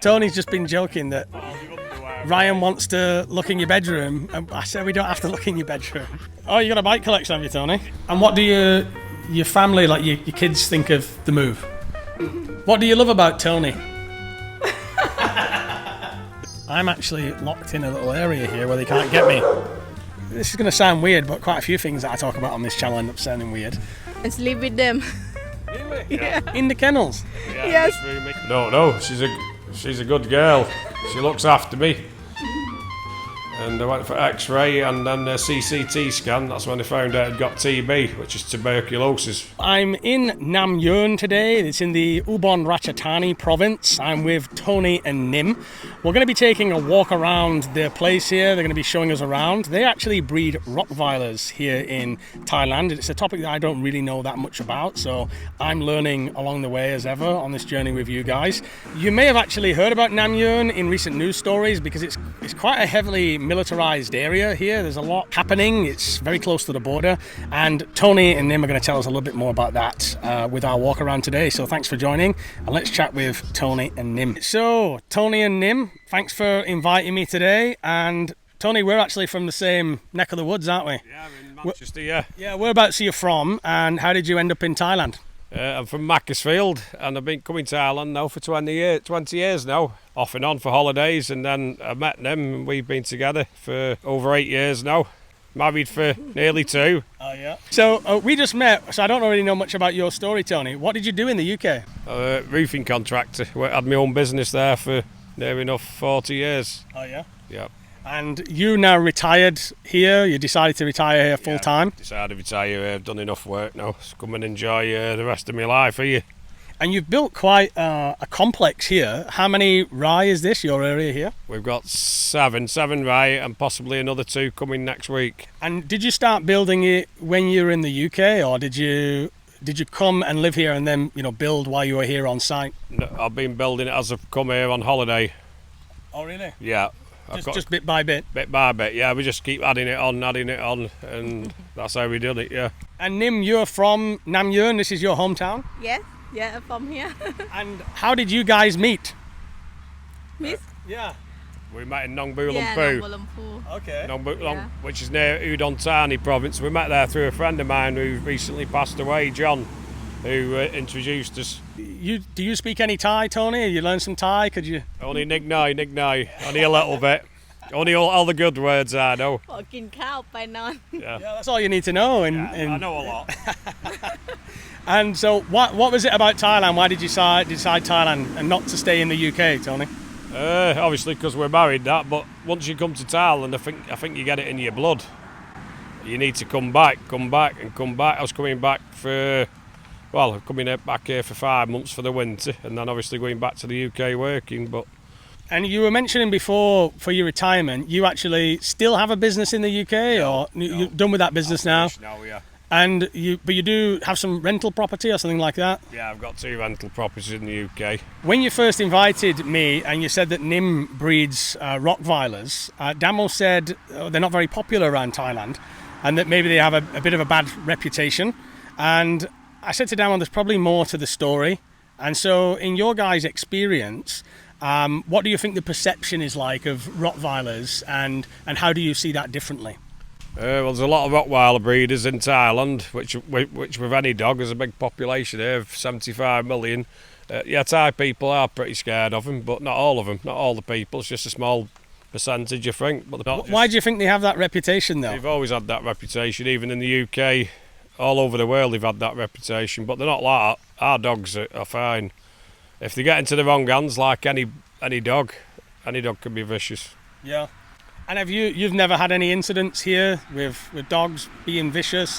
Tony's just been joking that Ryan wants to look in your bedroom, and I said we don't have to look in your bedroom. Oh, you got a bike collection, have you, Tony? And what do your family, like your kids, think of the move? What do you love about Tony? I'm actually locked in a little area here where they can't get me. This is going to sound weird, but quite a few things that I talk about on this channel end up sounding weird. And sleep with them. Really? Yeah. In the kennels? Yeah, Yes. No, she's a good girl. She looks after me. And I went for X-ray and then a CCT scan. That's when they found out I'd got TB, which is tuberculosis. I'm in Nam Yuen today. It's in the Ubon Ratchathani province. I'm with Tony and Nim. We're going to be taking a walk around their place here. They're going to be showing us around. They actually breed Rottweilers here in Thailand. It's a topic that I don't really know that much about, so I'm learning along the way as ever on this journey with you guys. You may have actually heard about Nam Yuen in recent news stories because it's quite a heavily militarized area here. There's a lot happening. It's very close to the border, and Tony and Nim are going to tell us a little bit more about that with our walk around today. So thanks for joining, and let's chat with Tony and Nim. So Tony and Nim, thanks for inviting me today. And Tony, we're actually from the same neck of the woods, aren't we? Yeah, I'm in Manchester, yeah. Yeah, whereabouts are you from, and how did you end up in Thailand? I'm from Macclesfield, and I've been coming to Ireland now for 20 years now, off and on for holidays, and then I met Nim, and we've been together for over 8 years now. Married for nearly 2. Oh, yeah. So we just met, so I don't really know much about your story, Tony. What did you do in the UK? Roofing contractor. I had my own business there for near enough 40 years. Oh, yeah? Yeah. And you now retired here, you decided to retire here full time? Decided to retire here, I've done enough work now. So come and enjoy the rest of my life here. And you've built quite a complex here. How many rye is this, your area here? We've got seven rye and possibly another 2 coming next week. And did you start building it when you were in the UK, or did you come and live here and then build while you were here on site? No, I've been building it as I've come here on holiday. Oh, really? Yeah. Just bit by bit? Bit by bit, yeah. We just keep adding it on, and that's how we did it, yeah. And Nim, you're from Nam Yuen, this is your hometown? Yes. Yeah, I'm from here. And how did you guys meet? Miss? Yeah. We met in Nong Bu Yeah, Lumpur. Nong Bu Lumpur. Okay. Yeah. Which is near Old Are Tony province. We met there through a friend of mine who recently passed away, John, who introduced us. Do you speak any Thai, Tony? You learned some Thai? Could you? Only nig nai, only a little bit. Only all the good words I know. ขอกินข้าวไปนอน Yeah, that's all you need to know. I know a lot. And so, what was it about Thailand? Why did you decide Thailand and not to stay in the UK, Tony? Obviously because we're married, but once you come to Thailand, I think you get it in your blood. You need to come back. I was coming back back here for 5 months for the winter, and then obviously going back to the UK working. And you were mentioning before, for your retirement, you actually still have a business in the UK, or you're done with that business now? No, yeah. And you do have some rental property or something like that? Yeah, I've got 2 rental properties in the UK. When you first invited me and you said that Nim breeds Rottweilers, Damo said they're not very popular around Thailand and that maybe they have a bit of a bad reputation. And I said to Damo, there's probably more to the story. And so in your guys' experience, what do you think the perception is like of Rottweilers, and how do you see that differently? Well, there's a lot of Rottweiler breeders in Thailand, which with any dog, there's a big population here of 75 million. Thai people are pretty scared of them, but not all of them, not all the people. It's just a small percentage, I think. But why do you think they have that reputation, though? They've always had that reputation, even in the UK. All over the world they've had that reputation, but they're not like that. Our dogs are fine. If they get into the wrong hands, like any dog can be vicious. Yeah. And you've never had any incidents here with dogs being vicious?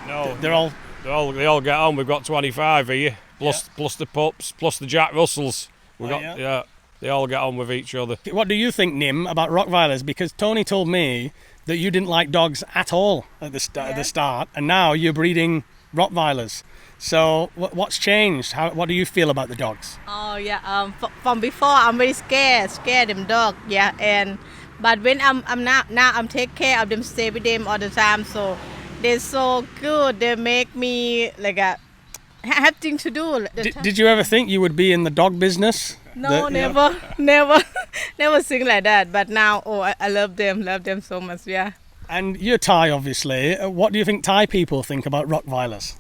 No. They all get on. We've got 25 here, plus the pups, plus the Jack Russells. They all get on with each other. What do you think, Nim, about Rottweilers? Because Tony told me that you didn't like dogs at all at the start, and now you're breeding Rottweilers. So what's changed? What do you feel about the dogs? Oh yeah, from before I'm very scared them dog. Yeah, but when I'm not now, I'm take care of them, stay with them all the time. So they're so good. They make me like have things to do. Did you ever think you would be in the dog business? No, never sing like that. But now, I love them so much. Yeah. And you're Thai, obviously. What do you think Thai people think about Rottweilers?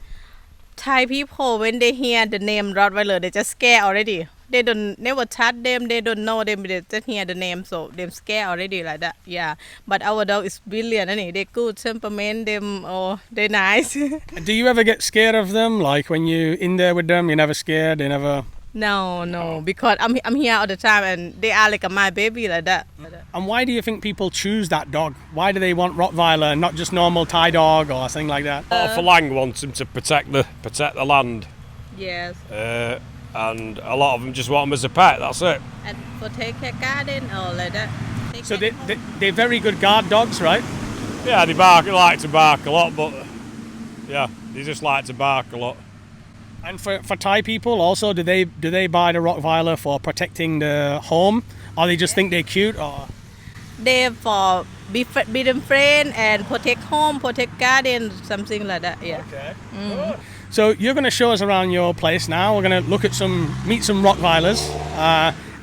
Thai people, when they hear the name Rottweiler, they just scare already. They don't never touch them. They don't know them. They just hear the name, so they're scared already like that. Yeah. But our dog is brilliant, and they good temperament. They're nice. Do you ever get scared of them? Like when you in there with them, you're never scared. They never. No, because I'm here all the time, and they are like my baby like that. And why do you think people choose that dog? Why do they want Rottweiler and not just normal Thai dog or something like that? A lot of Falang wants them to protect the land. Yes. And a lot of them just want them as a pet. That's it. And for take care garden or like that. So they're very good guard dogs, right? Yeah, they like to bark a lot, but yeah, they just like to bark a lot. And for Thai people also, do they buy the Rottweiler for protecting the home, or they just think they're cute, or? They for be them friend and protect home, protect garden, something like that. Yeah. Okay. Good. So you're going to show us around your place now. We're going to look at meet some Rottweilers,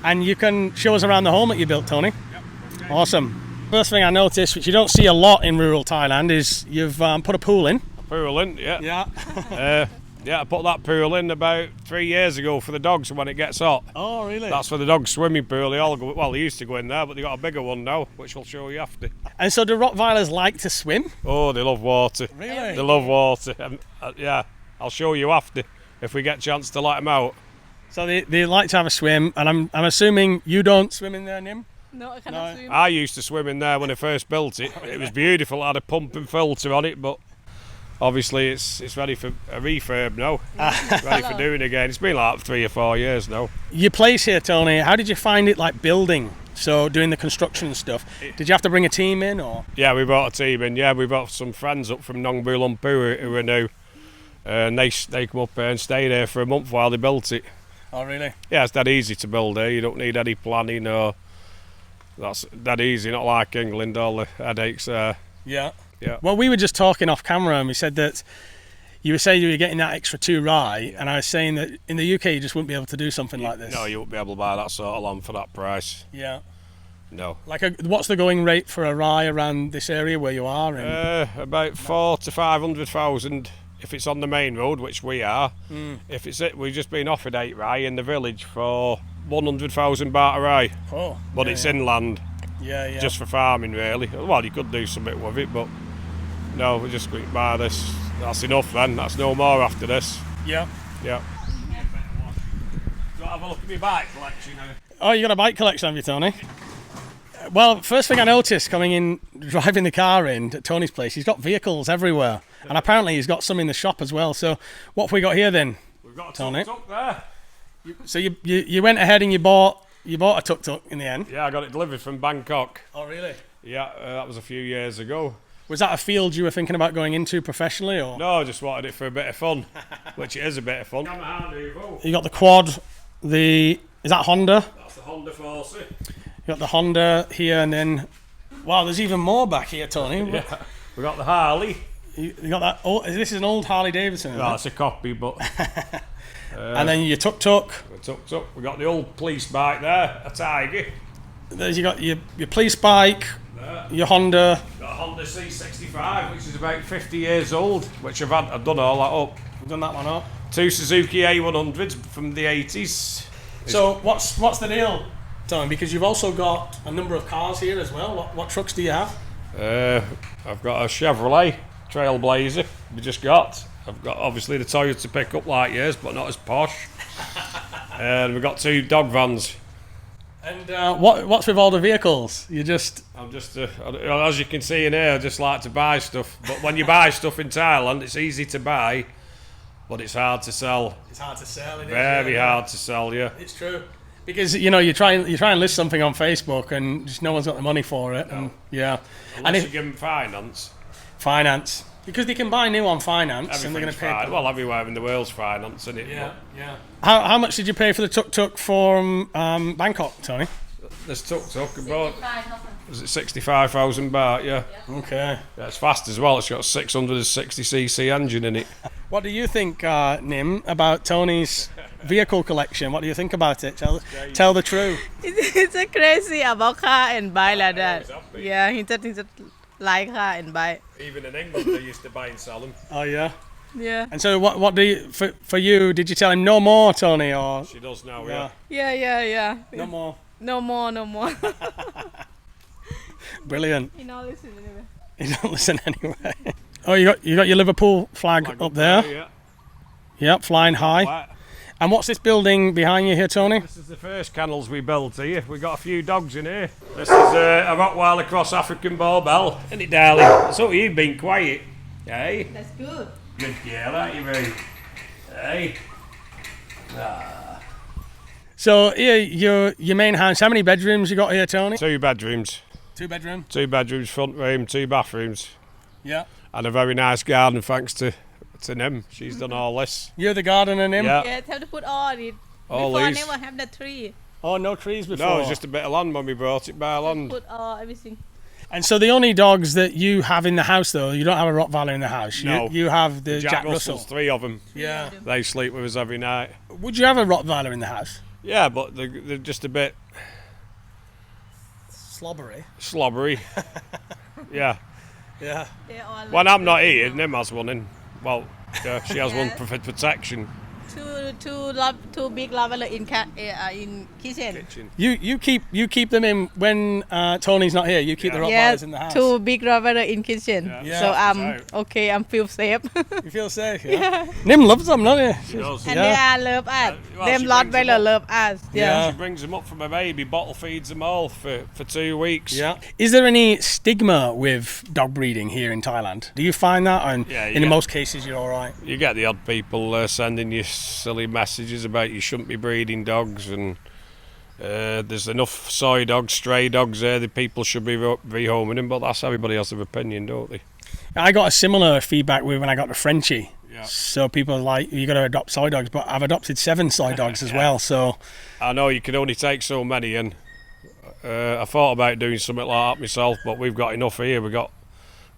and you can show us around the home that you built, Tony. Yep. Okay. Awesome. First thing I noticed, which you don't see a lot in rural Thailand, is you've put a pool in. Pool in, yeah. Yeah. Yeah, I put that pool in about 3 years ago for the dogs when it gets hot. Oh, really? That's for the dogs' swimming pool. They used to go in there, but they got a bigger one now, which we'll show you after. And so do Rottweilers like to swim? Oh, they love water. Really? They love water. Yeah, I'll show you after if we get a chance to let them out. So they like to have a swim, and I'm assuming you don't swim in there, Nim? No, I cannot swim. I used to swim in there when I first built it. It was beautiful. It had a pump and filter on it, but obviously it's ready for a refurb now. It's ready for doing again. It's been like 3 or 4 years now. Your place here, Tony, how did you find it like building? So doing the construction and stuff. Did you have to bring a team in, or? Yeah, we brought a team in. Yeah, we brought some friends up from Nong Bu Lumpur who are new. And they come up here and stayed here for a month while they built it. Oh, really? Yeah, it's that easy to build here. You don't need any planning or... That's that easy, not like England, all the headaches there. Yeah. Yeah. Well, we were just talking off camera, and we said that you were saying you were getting that extra 2 rye, and I was saying that in the UK you just wouldn't be able to do something like this. No, you won't be able to buy that sort of land for that price. Yeah. No. Like, what's the going rate for a rye around this area where you are? About 400,000 to 500,000 if it's on the main road, which we are. If it's we've just been offered 8 rye in the village for 100,000 baht a rye. Oh. But it's inland. Yeah. Just for farming, really. Well, you could do something with it, but no, we're just going to buy this. That's enough then. That's no more after this. Yeah. Yeah. Have a look at my bike collection now. Oh, you got a bike collection, have you, Tony? Well, first thing I noticed coming in, driving the car in at Tony's place, he's got vehicles everywhere. And apparently he's got some in the shop as well. So what have we got here then? We've got a Tony? tuk-tuk there. So you went ahead and you bought a tuk-tuk in the end? Yeah, I got it delivered from Bangkok. Oh, really? Yeah, that was a few years ago. Was that a field you were thinking about going into professionally, or? No, I just wanted it for a bit of fun, which it is a bit of fun. You got the quad, is that Honda? That's the Honda Force. You got the Honda here, and then, wow, there's even more back here, Tony. Yeah, we got the Harley. You got that, this is an old Harley Davidson, No, it's a copy, but... and then your tuk-tuk. We got the old police bike there, a Tiger. You got your police bike, your Honda. Got a Honda C65, which is about 50 years old, which I've done all that up. You've done that one up. 2 Suzuki A100s from the 80s. So what's the deal, Tony? Because you've also got a number of cars here as well. What trucks do you have? I've got a Chevrolet Trailblazer. We just got. I've got obviously the Toyota pickup like yours, but not as posh. And we've got 2 dog vans. And what's with all the vehicles? I'm just, as you can see in here, I just like to buy stuff. But when you buy stuff in Thailand, it's easy to buy, but it's hard to sell. It's hard to sell. Very hard to sell, yeah. It's true. Because you try and list something on Facebook, and just no one's got the money for it. No. And yeah, Unless you give them finance. Finance. Because they can buy new on finance, and they're going to pay. Well, everywhere in the world's finance, isn't it? Yeah. How much did you pay for the tuk-tuk from Bangkok, Tony? This tuk-tuk about, was it 65,000 baht? Yeah. Okay. Yeah, it's fast as well. It's got a 660cc engine in it. What do you think, Nim, about Tony's vehicle collection. What do you think about it? Tell the truth. It's a crazy about car and bike like that. Yeah, he just like car and bike. Even in England, they used to buy and sell them. Oh yeah. Yeah. And so what do you for you? Did you tell him no more, Tony? Or She does now, yeah. Yeah. No more. No more. Brilliant. You know, listen anyway. You don't listen anyway. Oh, you got your Liverpool flag up there. Yeah. Yep, flying high. Flat. And what's this building behind you here, Tony? This is the first kennels we built here. We got a few dogs in here. This is a Rottweiler cross African barbell. Isn't it, darling? So you've been quiet. Hey? That's good. Good girl, aren't you, Ray? Hey? So here, your main house. How many bedrooms you got here, Tony? 2 bedrooms. 2 bedroom. 2 bedrooms, front room, 2 bathrooms. Yeah. And a very nice garden thanks to Nim. She's done all this. You're the gardener, Nim? Yeah. Yeah, have to put all it. All Before these. I never have the tree. Oh, no trees before? No, it's just a bit of land when we brought it by land. Put all everything. And so the only dogs that you have in the house, though, you don't have a Rottweiler in the house. No. You have the Jack Russells, Russell. 3 of them. Yeah. They sleep with us every night. Would you have a Rottweiler in the house? Yeah, but they're just a bit Slobbery. slobbery. Yeah. Yeah. They all like When I'm not here, Nim has one in. Well, yeah, she has one Yeah. for protection. two big Rottweiler in kitchen. Kitchen. You keep them in when Tony's not here. You keep the Rottweilers in the house. 2 big Rottweiler in kitchen. Yeah. So Yeah. okay, I'm feel safe. You feel safe, yeah? Nim loves them, don't you? She does. And Yeah. they are love us. well, Them she brings them Rottweiler up. love us. Yeah. She brings them up from a baby, bottle feeds them all for 2 weeks. Yeah. Is there any stigma with dog breeding here in Thailand? Do you find that? And Yeah, in yeah. most cases, you're all right. You get the odd people sending you silly messages about you shouldn't be breeding dogs, and there's enough soy dogs, stray dogs there that people should be rehoming them, but that's everybody has their opinion, don't they? I got a similar feedback with when I got the Frenchie. Yeah. So people are like, you got to adopt soy dogs, but I've adopted 7 soy dogs as well. So I know you can only take so many, and I thought about doing something like that myself, but we've got enough here. We've got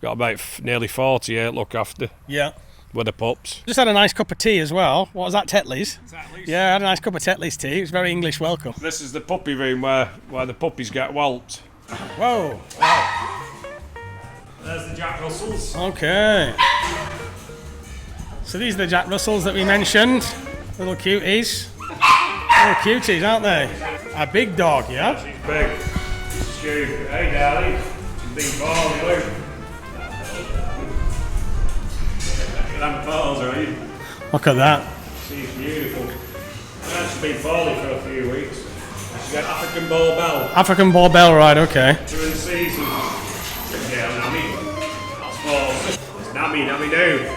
about nearly 40 here to look after yeah. with the pups. Just had a nice cup of tea as well. What was that, Tetley's? Yeah, I had a nice cup of Tetley's tea. It was very English welcome. This is the puppy room where the puppies get whelped. Whoa. There's the Jack Russells. Okay. So these are the Jack Russells that we mentioned. Little cuties. Little cuties, aren't they? A big dog, yeah? She's big. She's cute. Hey, darling. She's big balls, look. Look at them balls, right? Look at that. She's beautiful. She's been poorly for a few weeks. She's got African barbell. African barbell, right, okay. During the season. Good girl, Nammy. That's balls. It's Nammy do.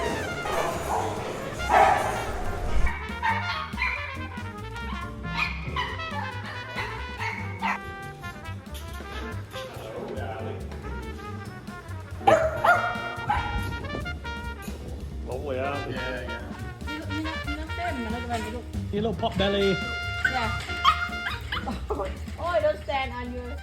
Lovely, aren't they? Your little pot belly. Yeah. Oh, don't stand on your.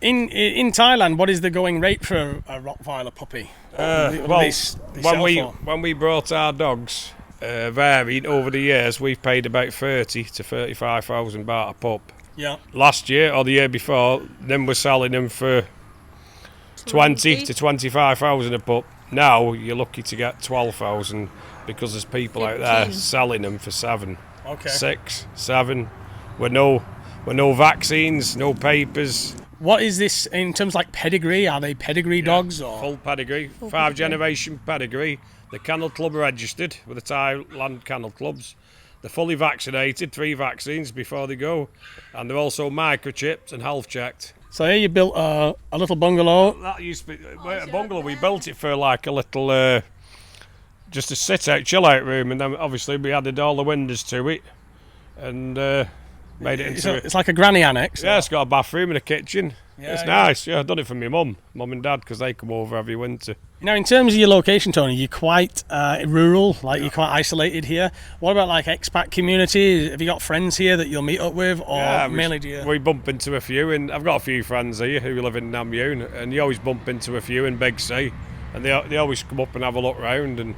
In Thailand, what is the going rate for a Rottweiler puppy? What do they sell for? When we brought our dogs, varied over the years, we've paid about 30 to 35,000 baht a pup. Yeah. Last year or the year before, then we're selling them for 20 to 25,000 a pup. Now you're lucky to get 12,000 because there's people out there 15. selling them for 7, Okay. 6, 7, with no vaccines, no papers, What is this in terms of like pedigree? Are they pedigree dogs or? full pedigree, 5-generation pedigree. The Kennel Club are registered with the Thailand Kennel Clubs. They're fully vaccinated, 3 vaccines before they go, and they're also microchipped and health checked. So here you built a little bungalow. That used to be a bungalow. We built it for like a little, just a sit-out, chill-out room, and then obviously we added all the windows to it, and made it into. It's like a granny annex. Yeah, it's got a bathroom and a kitchen. Yeah, It's yeah. nice. Yeah, I've done it for my mum and dad, because they come over every winter. Now, in terms of your location, Tony, you're quite rural, like you're quite isolated here. What about like expat community? Have you got friends here that you'll meet up with, or Yeah, mainly do you? we bump into a few, and I've got a few friends here who live in Nam Yuen, and you always bump into a few in Big C, and they always come up and have a look round, and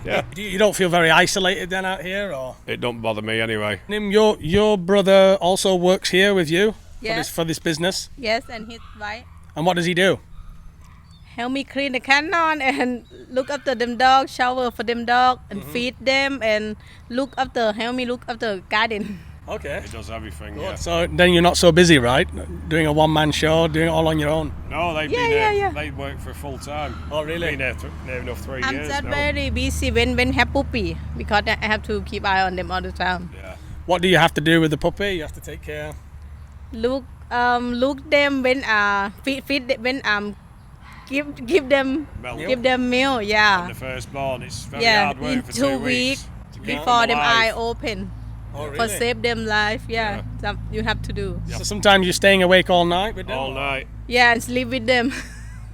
Yeah. You don't feel very isolated then out here, or? It don't bother me anyway. Nim, your brother also works here with you Yes. for this business. Yes, and his wife And what does he do? help me clean the kennel and look after them dogs, shower for them dog, and feed them, and help me look after garden. Okay. He does everything. Yeah. So then you're not so busy, right? Doing a one-man show, doing it all on your own. No, they've been here. They work for full time. Oh, really? Been here near enough 3 I'm years just now. very busy when have puppy because I have to keep eye on them all the time. Yeah. What do you have to do with the puppy? You have to take care. Look them when feed them, when give them Milk. give them meal. Yeah. The firstborn, it's very Yeah, hard work in for 2 2 weeks to keep before them alive. eye open Oh, for save them life. Yeah, you have to do. So sometimes you're staying awake all night with them? All night. Yeah, and sleep with them.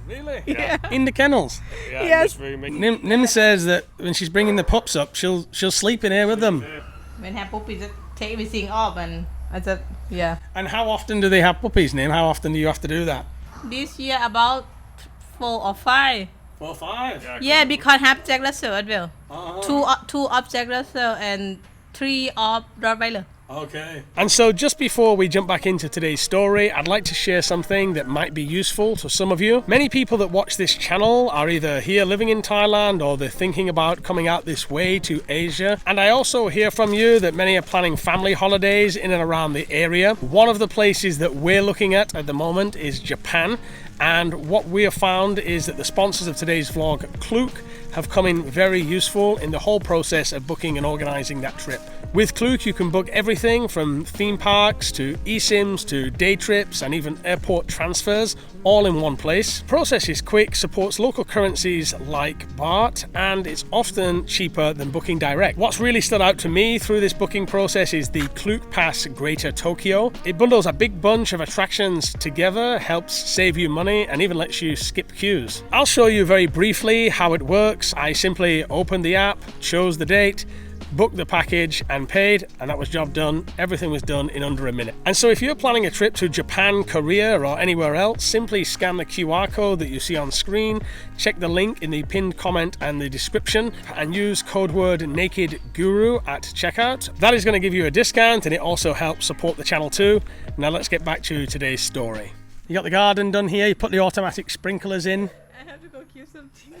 Really? Yeah. In the kennels? Yeah, Yes. in this room. Nim says that when she's bringing the pups up, she'll sleep in here with them. When have puppy, just take everything off and I just And how often do they have puppies, Nim? How often do you have to do that? This year about 4 or 5. 4 or 5. Yeah, because have Jack Russell as well. Uh-huh. Two of Jack Russell and 3 of Rottweiler. Okay. And so just before we jump back into today's story, I'd like to share something that might be useful to some of you. Many people that watch this channel are either here living in Thailand or they're thinking about coming out this way to Asia. And I also hear from you that many are planning family holidays in and around the area. One of the places that we're looking at the moment is Japan. And what we have found is that the sponsors of today's vlog, Klook, have come in very useful in the whole process of booking and organising that trip. With Klook, you can book everything from theme parks to eSIMs to day trips and even airport transfers all in one place. Process is quick, supports local currencies like baht, and it's often cheaper than booking direct. What's really stood out to me through this booking process is the Klook Pass Greater Tokyo. It bundles a big bunch of attractions together, helps save you money, and even lets you skip queues. I'll show you very briefly how it works. I simply opened the app, chose the date, booked the package and paid, and that was job done. Everything was done in under a minute. And so if you're planning a trip to Japan, Korea, or anywhere else, simply scan the QR code that you see on screen, check the link in the pinned comment and the description, and use code word NAKEDGURU at checkout. That is going to give you a discount, and it also helps support the channel too. Now let's get back to today's story. You got the garden done here, you put the automatic sprinklers in. I have to go keep something.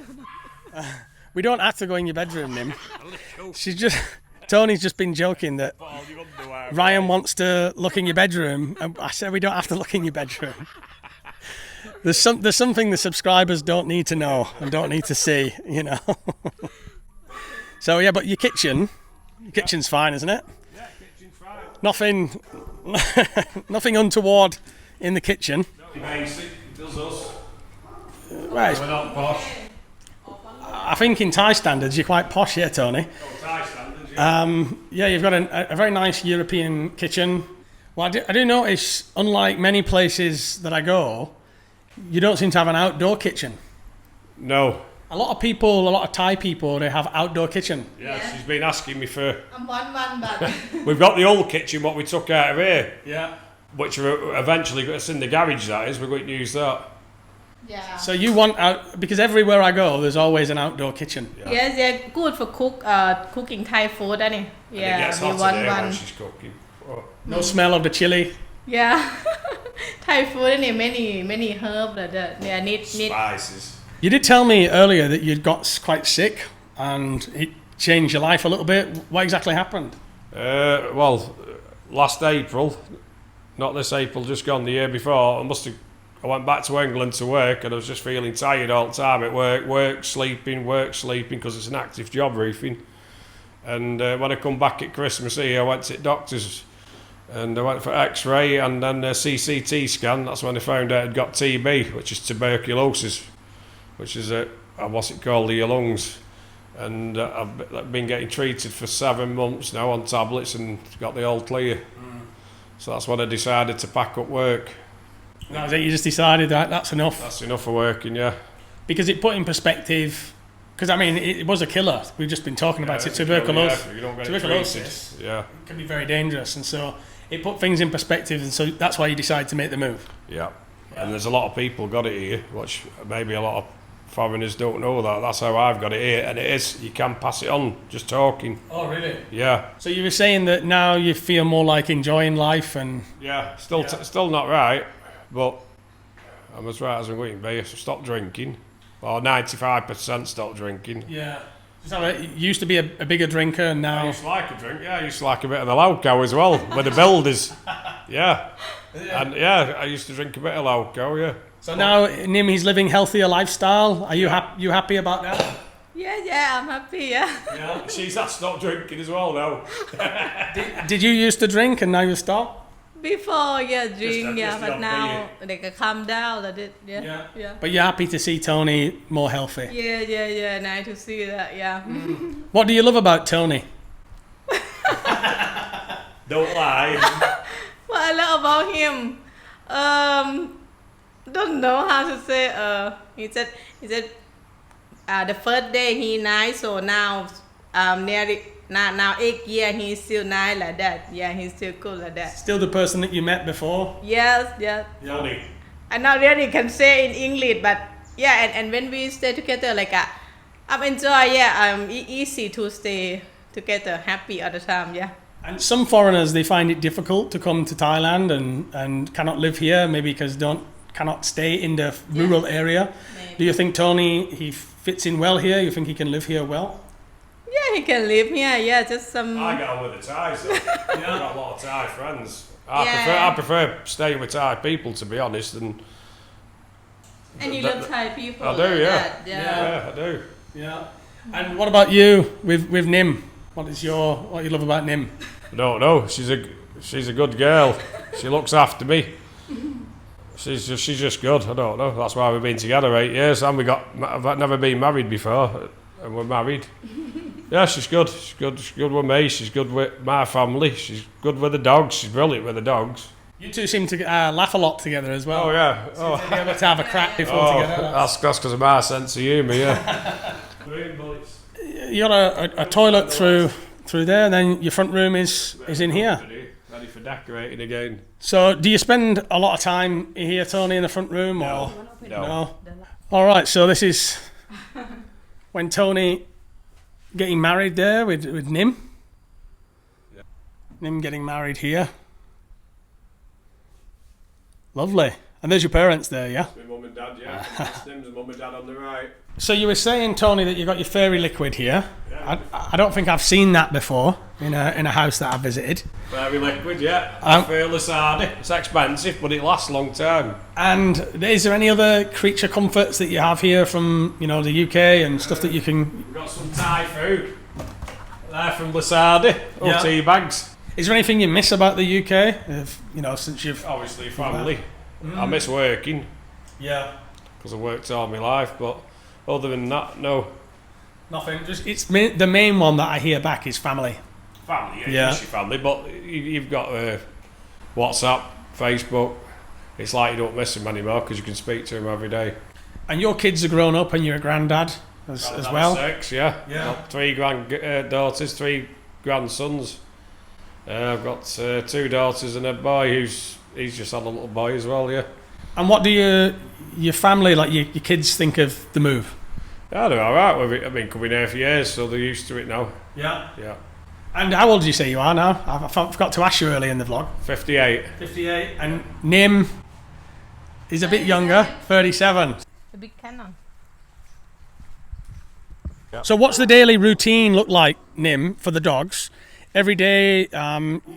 We don't have to go in your bedroom, Nim. Tony's just been joking that Ryan wants to look in your bedroom, and I said we don't have to look in your bedroom. There's something the subscribers don't need to know and don't need to see, you know. So yeah, but your kitchen's fine, isn't it? Yeah, kitchen's fine. Nothing untoward in the kitchen. Basic, it does us. Right. We're not posh. I think in Thai standards you're quite posh here, Tony. Thai standards, yeah. Yeah, you've got a very nice European kitchen. Well, I do notice, unlike many places that I go, you don't seem to have an outdoor kitchen. No. A lot of Thai people, they have outdoor kitchen. Yeah, she's been asking me for... I'm one, but We've got the old kitchen, what we took out of here, Yeah. which we're eventually, it's in the garage that is, we're going to use that. yeah. So you want out, because everywhere I go, there's always an outdoor kitchen. Yeah. Yes, they're good for cooking Thai food, isn't it? And it Yeah, gets we hotter want there one. when she's cooking. Oh. No smell of the chili. Yeah, Thai food, isn't it? Many herbs that need. Spices. You did tell me earlier that you'd got quite sick and it changed your life a little bit. What exactly happened? Well, last April, not this April, just gone, the year before, I went back to England to work and I was just feeling tired all the time at work, sleeping, because it's an active job, roofing. And when I come back at Christmas here, I went to the doctor's and I went for X-ray and then a CCT scan. That's when I found out I'd got TB, which is tuberculosis, which is what's it called, your lungs. And I've been getting treated for 7 months now on tablets and got the all clear. So that's when I decided to pack up work. That was it, you just decided that that's enough? That's enough for working, yeah. Because it put in perspective, because I mean, it was a killer. We've just been talking about it, tuberculosis. Yeah, you don't get Tuberculosis it yeah. can be very dangerous, and so it put things in perspective, and so that's why you decided to make the move. Yeah. And there's a lot of people got it here, which maybe a lot of foreigners don't know that. That's how I've got it here, and it is. You can pass it on just talking. Oh, really? Yeah. So you were saying that now you feel more like enjoying life and... Yeah, still not right, but I'm as right as I'm going to be. Stop drinking, or 95% stop drinking. Yeah. So you used to be a bigger drinker and now... I used to like a drink, yeah. I used to like a bit of the Lauco as well, with the builders. Yeah. And yeah, I used to drink a bit of Lauco, yeah. So now Nim, he's living healthier lifestyle. Are you you happy about that? Yeah, I'm happy, yeah. Yeah, she's had stopped drinking as well now. Did you used to drink and now you stop? Before, drink, just but on now they can calm down a bit, yeah. But you're happy to see Tony more healthy? Yeah, nice to see that, yeah. What do you love about Tony? Don't lie. What I love about him, don't know how to say. He said the first day he nice, so now nearly now 8 years he's still nice like that. Yeah, he's still cool like that. Still the person that you met before? Yes. Tony. I not really can say in English, but yeah, and when we stay together, like I'm enjoy. Yeah, easy to stay together, happy all the time. Yeah. And some foreigners, they find it difficult to come to Thailand and cannot live here, maybe because cannot stay in the rural area. Maybe. Do you think Tony, he fits in well here? You think he can live here well? Yeah, he can live here. Yeah, just some. I get on with the Thais, though. I've got a lot of Thai friends. I Yeah. prefer staying with Thai people, to be honest. And you love Thai people. I do, like yeah. that, Yeah, I do. Yeah. And what about you with Nim? What you love about Nim? I don't know. She's a good girl. She looks after me. She's just good. I don't know. That's why we've been together 8 years, and I've never been married before, and we're married. Yeah, she's good. She's good with me. She's good with my family. She's good with the dogs. She's brilliant with the dogs. You two seem to laugh a lot together as well. Oh yeah. Oh, Be able to have a crack before together. that's because of my sense of humour. Yeah. You got a toilet through there, and then your front room is in here. Ready for decorating again. So, do you spend a lot of time here, Tony, in the front room, or no? All right. So this is when Tony getting married there with Nim. Yeah. Nim getting married here. Lovely. And there's your parents there, yeah? My mum and dad, yeah. That's Nim's mum and dad on the right. So you were saying, Tony, that you got your fairy liquid here. Yeah. I don't think I've seen that before in a house that I've visited. Fairy liquid, yeah. Fearless hardy. It's expensive, but it lasts a long time. And is there any other creature comforts that you have here from the UK and stuff that you can? We've got some Thai food. They're from Lasardi. Yeah. Tea bags. Is there anything you miss about the UK? Since you've Obviously family. I miss working because I've worked all my life, but other than that, no. Nothing. Just the main one that I hear back is family. Family, yeah. Yeah. You miss your family, but you've got WhatsApp, Facebook. It's like you don't miss them anymore because you can speak to them every day. And your kids are grown up, and you're a granddad as well. 6, yeah. Yeah. Got 3 granddaughters, 3 grandsons. I've got 2 daughters and a boy he's just had a little boy as well, yeah. And what do your family, like your kids, think of the move? Yeah, they're all right. I've been coming here for years, so they're used to it now. Yeah. Yeah. And how old do you say you are now? I forgot to ask you earlier in the vlog. 58. 58. And Nim is a bit younger, 37. A big cannon. So what's the daily routine look like, Nim, for the dogs? Every day,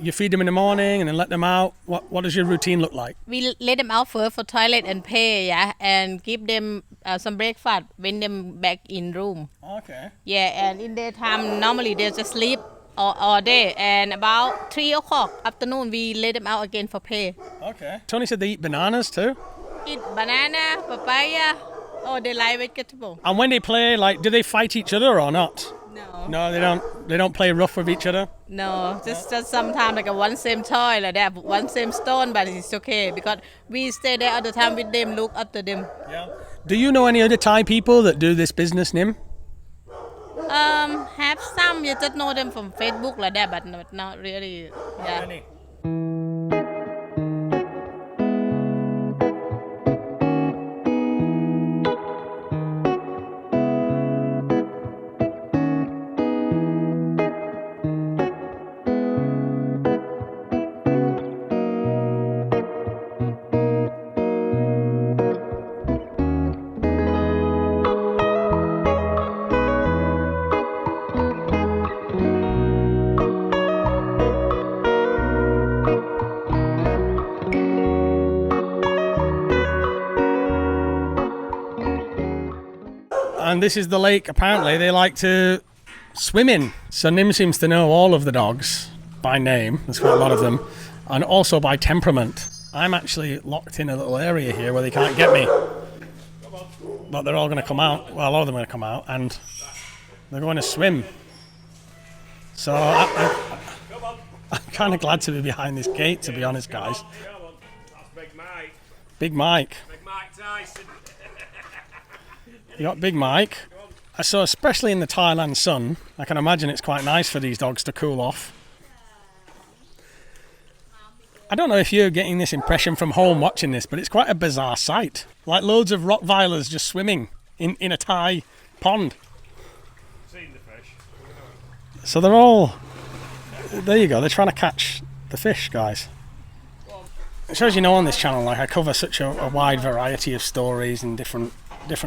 you feed them in the morning and then let them out. What does your routine look like? We let them out first for toilet and pay, yeah, and give them some breakfast when them back in room. Okay. Yeah, and in daytime, normally they just sleep all day. And about 3 o'clock afternoon, we let them out again for pay. Okay. Tony said they eat bananas too. Eat banana, papaya, they like vegetable. And when they play, do they fight each other or not? No. No, they don't. They don't play rough with each other. No, just sometimes like a one same toy like that, one same stone, but it's okay because we stay there all the time with them, look after them. Yeah. Do you know any other Thai people that do this business, Nim? Have some, you just know them from Facebook like that, but not really. Yeah. Any? and this is the lake apparently they like to swim in. So Nim seems to know all of the dogs by name. There's quite a lot of them, and also by temperament. I'm actually locked in a little area here where they can't get me, but they're all going to come out. Well, a lot of them are going to come out, and they're going to swim. So I'm kind of glad to be behind this gate, to be honest, guys. That's Big Mike. Big Mike. Big Mike Tyson. You got Big Mike. So especially in the Thailand sun, I can imagine it's quite nice for these dogs to cool off. I don't know if you're getting this impression from home watching this, but it's quite a bizarre sight. Like loads of Rottweilers just swimming in a Thai pond. Seen the fish. So they're all... There you go, they're trying to catch the fish, guys. It shows you know on this channel, like I cover such a wide variety of stories and different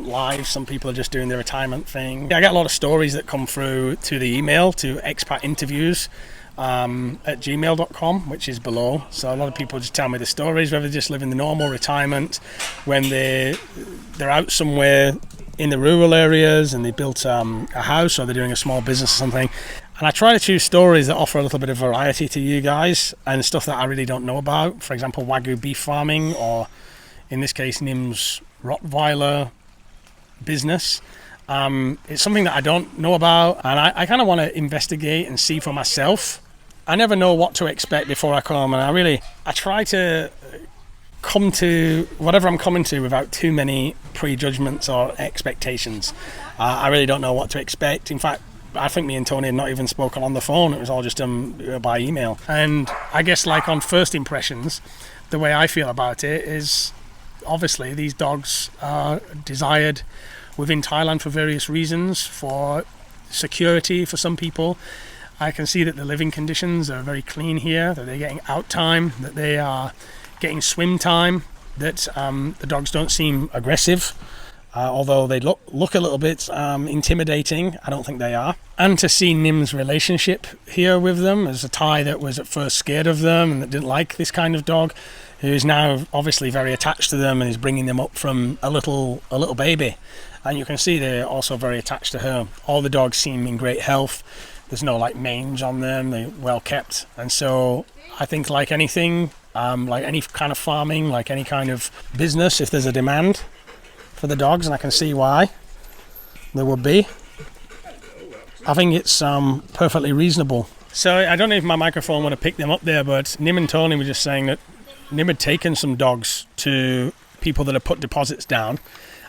lives. Some people are just doing their retirement thing. I get a lot of stories that come through to the email, to expat interviews at gmail.com, which is below. So a lot of people just tell me the stories, whether they just live in the normal retirement, when they're out somewhere in the rural areas and they built a house, or they're doing a small business or something. And I try to choose stories that offer a little bit of variety to you guys and stuff that I really don't know about. For example, Wagyu beef farming, or in this case, Nim's Rottweiler business. It's something that I don't know about, and I kind of want to investigate and see for myself. I never know what to expect before I come, and I try to come to whatever I'm coming to without too many prejudgments or expectations. I really don't know what to expect. In fact, I think me and Tony had not even spoken on the phone. It was all just by email. And I guess, like, on first impressions, the way I feel about it is, obviously these dogs are desired within Thailand for various reasons, for security for some people. I can see that the living conditions are very clean here, that they're getting out time, that they are getting swim time, that the dogs don't seem aggressive. Although they look a little bit intimidating, I don't think they are. And to see Nim's relationship here with them, as a Thai that was at first scared of them and that didn't like this kind of dog, who is now obviously very attached to them and is bringing them up from a little baby. And you can see they're also very attached to her. All the dogs seem in great health. There's no like mange on them. They're well kept. And so I think, like anything, like any kind of farming, like any kind of business, if there's a demand for the dogs, and I can see why there would be, I think it's perfectly reasonable. So I don't know if my microphone would have picked them up there, but Nim and Tony were just saying that Nim had taken some dogs to people that had put deposits down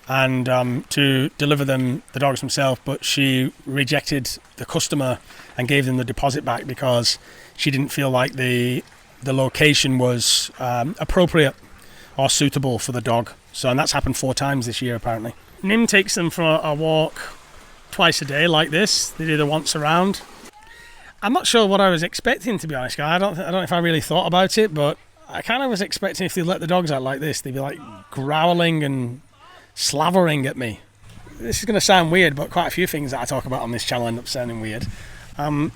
and to deliver them the dogs themselves, but she rejected the customer and gave them the deposit back because she didn't feel like the location was appropriate or suitable for the dog. So, and that's happened 4 times this year apparently. Nim takes them for a walk twice a day like this. They do the once around. I'm not sure what I was expecting, to be honest, guys. I don't know if I really thought about it, but I kind of was expecting, if they let the dogs out like this, they'd be like growling and slavering at me. This is going to sound weird, but quite a few things that I talk about on this channel end up sounding weird. I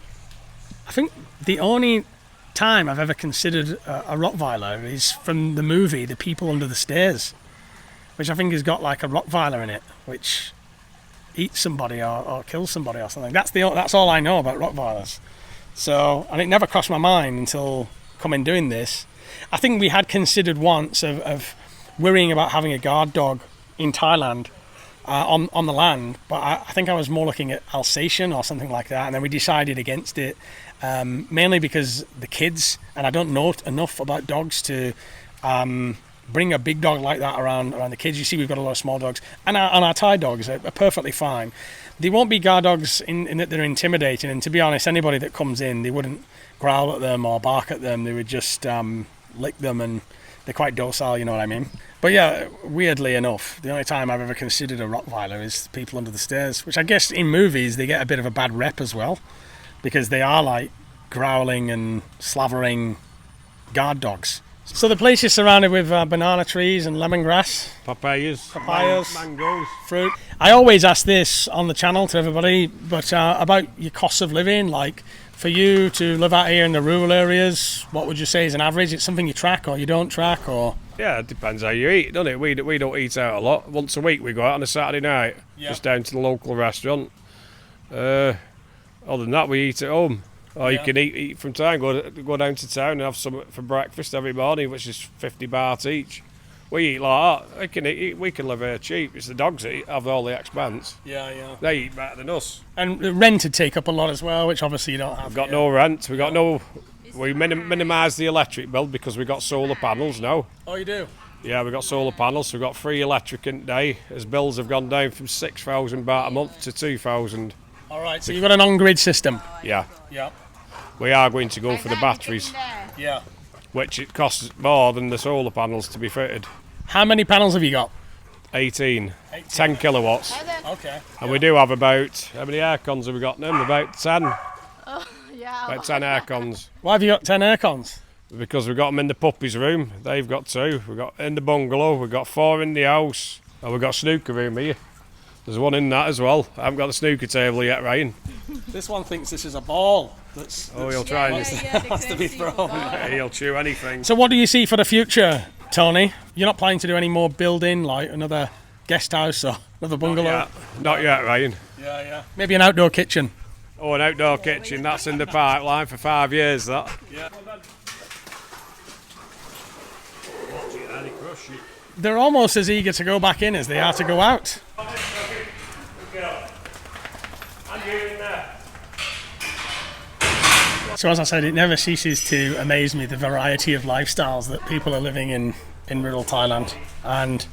think the only time I've ever considered a Rottweiler is from the movie The People Under the Stairs, which I think has got like a Rottweiler in it, which eats somebody or kills somebody or something. That's all I know about Rottweilers. So, and it never crossed my mind until coming doing this. I think we had considered once of worrying about having a guard dog in Thailand on the land, but I think I was more looking at Alsatian or something like that, and then we decided against it, mainly because the kids, and I don't know enough about dogs to bring a big dog like that around the kids. You see, we've got a lot of small dogs, and our Thai dogs are perfectly fine. They won't be guard dogs in that they're intimidating, and to be honest, anybody that comes in, they wouldn't growl at them or bark at them. They would just lick them, and they're quite docile, you know what I mean? But yeah, weirdly enough, the only time I've ever considered a Rottweiler is People Under the Stairs, which I guess in movies they get a bit of a bad rep as well, because they are like growling and slavering guard dogs. So the place is surrounded with banana trees and lemongrass. Papayas. Mangoes. Fruit. I always ask this on the channel to everybody, but about your costs of living, like for you to live out here in the rural areas, what would you say is an average? It's something you track or you don't track, or? Yeah, it depends how you eat, doesn't it? We don't eat out a lot. Once a week we go out on a Saturday night, just down to the local restaurant. Other than that, we eat at home. Or you can eat from town, go down to town and have some for breakfast every morning, which is 50 baht each. We eat like that. We can live here cheap. It's the dogs that have all the expense. Yeah. They eat better than us. And the rent would take up a lot as well, which obviously you don't have. We've got no rent. We minimise the electric bill because we got solar panels now. Oh, you do? Yeah, we got solar panels, so we've got free electric in day. As bills have gone down from 6,000 baht a month to 2,000. All right, so you've got an on-grid system. Yeah. Yeah. We are going to go for the batteries, Yeah. which it costs more than the solar panels to be fitted. How many panels have you got? 18. 10 kilowatts. Okay. And we do have about, how many air cons have we got now? About 10. About 10 air cons. Why have you got 10 air cons? Because we've got them in the puppies' room. They've got 2. We've got in the bungalow. We've got 4 in the house. And we've got a snooker room here. There's one in that as well. I haven't got the snooker table yet, Ryan. This one thinks this is a ball. He'll try and has to be thrown. he'll chew anything. So what do you see for the future, Tony? You're not planning to do any more building, like another guest house or another bungalow? Not yet, Ryan. Yeah. Maybe an outdoor kitchen. Oh, an outdoor kitchen. That's in the pipeline for 5 years, that. Yeah. They're almost as eager to go back in as they are to go out. So as I said, it never ceases to amaze me the variety of lifestyles that people are living in rural Thailand. And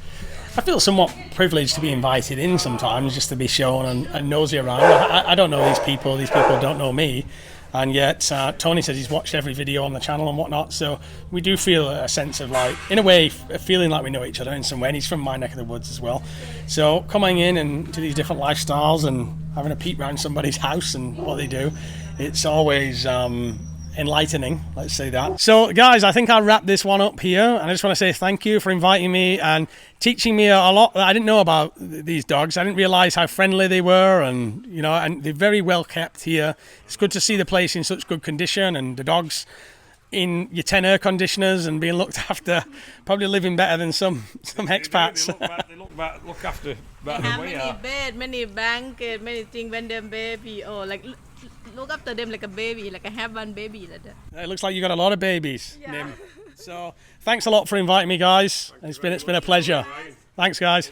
I feel somewhat privileged to be invited in sometimes just to be shown and nosy around. I don't know these people don't know me. And yet Tony says he's watched every video on the channel and whatnot, so we do feel a sense of, like, in a way, feeling like we know each other in some way. And he's from my neck of the woods as well, so coming in and to these different lifestyles and having a peek around somebody's house and what they do, it's always enlightening, let's say that. So guys, I think I'll wrap this one up here, and I just want to say thank you for inviting me and teaching me a lot that I didn't know about these dogs. I didn't realize how friendly they were, and and they're very well kept here. It's good to see the place in such good condition, and the dogs in your 10 air conditioners and being looked after, probably living better than some expats. They look after better They than have we many are. bed, many blanket, many things when they're baby. Oh, like look after them like a baby, like I have one baby like that. It looks like you got a lot of babies, Yeah. Nim. So thanks a lot for inviting me, guys. It's been a pleasure. Thanks, guys.